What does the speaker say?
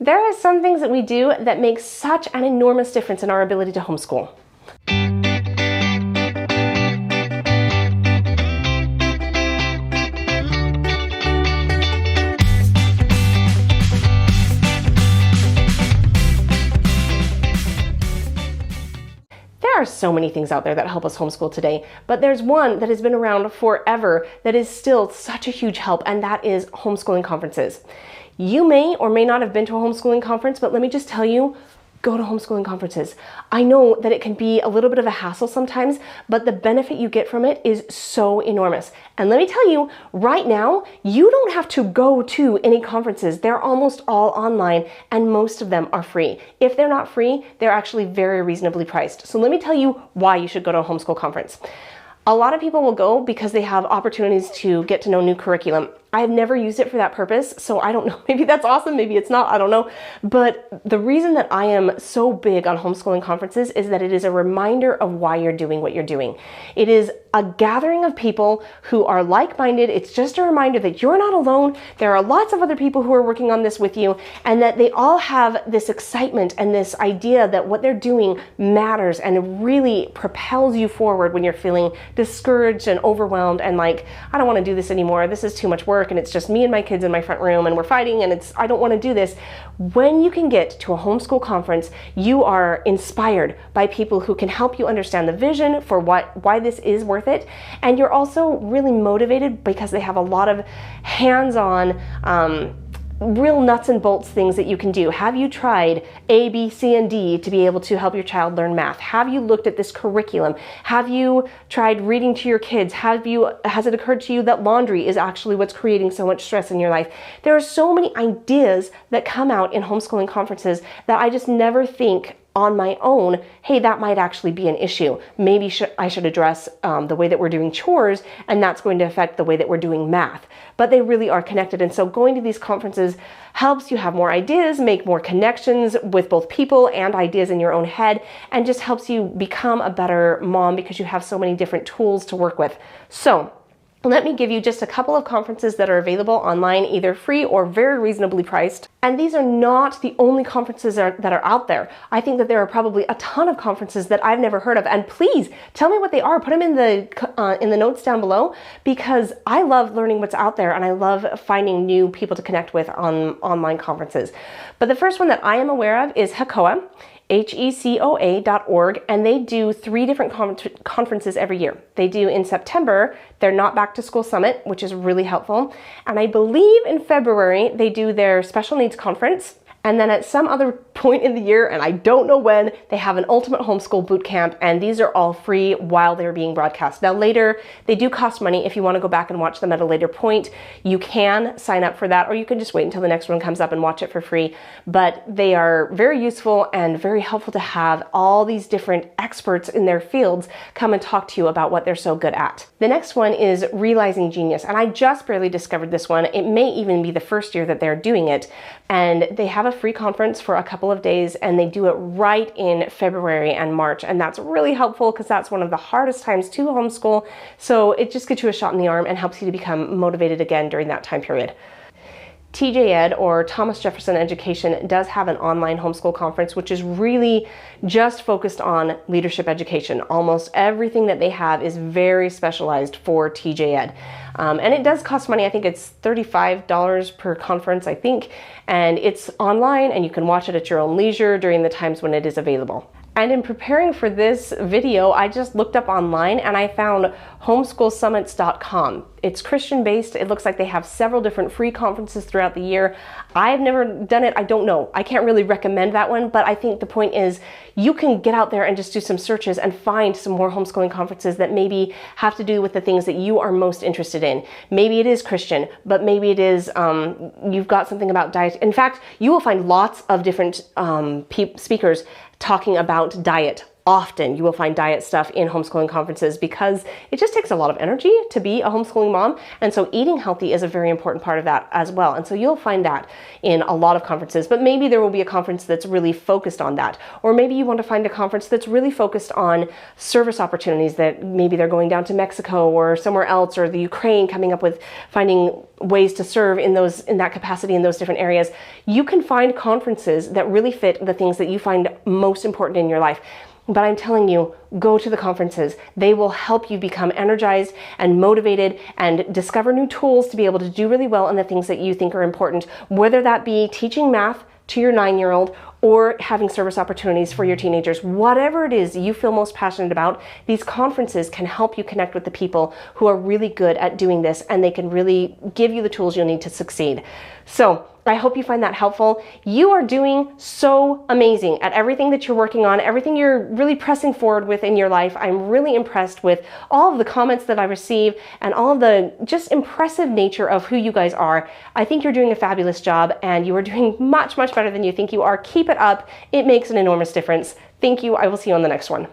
There are some things that we do that make such an enormous difference in our ability to homeschool. There are so many things out there that help us homeschool today, but there's one that has been around forever that is still such a huge help, and that is homeschooling conferences. You may or may not have been to a homeschooling conference, but let me just tell you, go to homeschooling conferences. I know that it can be a little bit of a hassle sometimes, but the benefit you get from it is so enormous. And let me tell you, right now, you don't have to go to any conferences. They're almost all online, and most of them are free. If they're not free, they're actually very reasonably priced. So let me tell you why you should go to a homeschool conference. A lot of people will go because they have opportunities to get to know new curriculum. I have never used it for that purpose, so I don't know. Maybe that's awesome, maybe it's not, I don't know. But the reason that I am so big on homeschooling conferences is that it is a reminder of why you're doing what you're doing. It is a gathering of people who are like-minded. It's just a reminder that you're not alone. There are lots of other people who are working on this with you, and that they all have this excitement and this idea that what they're doing matters, and it really propels you forward when you're feeling discouraged and overwhelmed and like, I don't want to do this anymore. This is too much work. And it's just me and my kids in my front room and we're fighting and I don't want to do this. When you can get to a homeschool conference, you are inspired by people who can help you understand the vision for why this is worth it. And you're also really motivated because they have a lot of hands-on real nuts and bolts things that you can do. Have you tried A, B, C, and D to be able to help your child learn math? Have you looked at this curriculum? Have you tried reading to your kids? Has it occurred to you that laundry is actually what's creating so much stress in your life? There are so many ideas that come out in homeschooling conferences that I just never think on my own, hey, that might actually be an issue. Maybe I should address the way that we're doing chores, and that's going to affect the way that we're doing math. But they really are connected. And so going to these conferences helps you have more ideas, make more connections with both people and ideas in your own head, and just helps you become a better mom because you have so many different tools to work with. So let me give you just a couple of conferences that are available online, either free or very reasonably priced. And these are not the only conferences that are out there. I think that there are probably a ton of conferences that I've never heard of. And please tell me what they are. Put them in the notes down below, because I love learning what's out there and I love finding new people to connect with on online conferences. But the first one that I am aware of is HECOA. HECOA.org, and they do 3 different conferences every year. They do in September, their Not Back to School Summit, which is really helpful. And I believe in February, they do their Special Needs Conference. And then at some other point in the year, and I don't know when, they have an Ultimate Homeschool Boot Camp, and these are all free while they're being broadcast. Now later, they do cost money. If you want to go back and watch them at a later point, you can sign up for that, or you can just wait until the next one comes up and watch it for free. But they are very useful and very helpful to have all these different experts in their fields come and talk to you about what they're so good at. The next one is Realizing Genius, and I just barely discovered this one. It may even be the first year that they're doing it, and they have a free conference for a couple of days, and they do it right in February and March, and that's really helpful because that's one of the hardest times to homeschool, so it just gets you a shot in the arm and helps you to become motivated again during that time period. TJ Ed, or Thomas Jefferson Education, does have an online homeschool conference, which is really just focused on leadership education. Almost everything that they have is very specialized for TJ Ed. And it does cost money. I think it's $35 per conference, I think. And it's online, and you can watch it at your own leisure during the times when it is available. And in preparing for this video, I just looked up online and I found homeschoolsummits.com. It's Christian-based. It looks like they have several different free conferences throughout the year. I've never done it. I don't know. I can't really recommend that one, but I think the point is you can get out there and just do some searches and find some more homeschooling conferences that maybe have to do with the things that you are most interested in. Maybe it is Christian, but maybe it is you've got something about diet. In fact, you will find lots of different speakers talking about diet often you will find diet stuff in homeschooling conferences because it just takes a lot of energy to be a homeschooling mom. And so eating healthy is a very important part of that as well. And so you'll find that in a lot of conferences, but maybe there will be a conference that's really focused on that. Or maybe you want to find a conference that's really focused on service opportunities, that maybe they're going down to Mexico or somewhere else, or the Ukraine, coming up with finding ways to serve in that capacity in those different areas. You can find conferences that really fit the things that you find most important in your life. But I'm telling you, go to the conferences. They will help you become energized and motivated and discover new tools to be able to do really well in the things that you think are important, whether that be teaching math to your 9-year-old or having service opportunities for your teenagers. Whatever it is you feel most passionate about, these conferences can help you connect with the people who are really good at doing this, and they can really give you the tools you'll need to succeed. So I hope you find that helpful. You are doing so amazing at everything that you're working on, everything you're really pressing forward with in your life. I'm really impressed with all of the comments that I receive and all of the just impressive nature of who you guys are. I think you're doing a fabulous job, and you are doing much, much better than you think you are. Keep it up. It makes an enormous difference. Thank you. I will see you on the next one.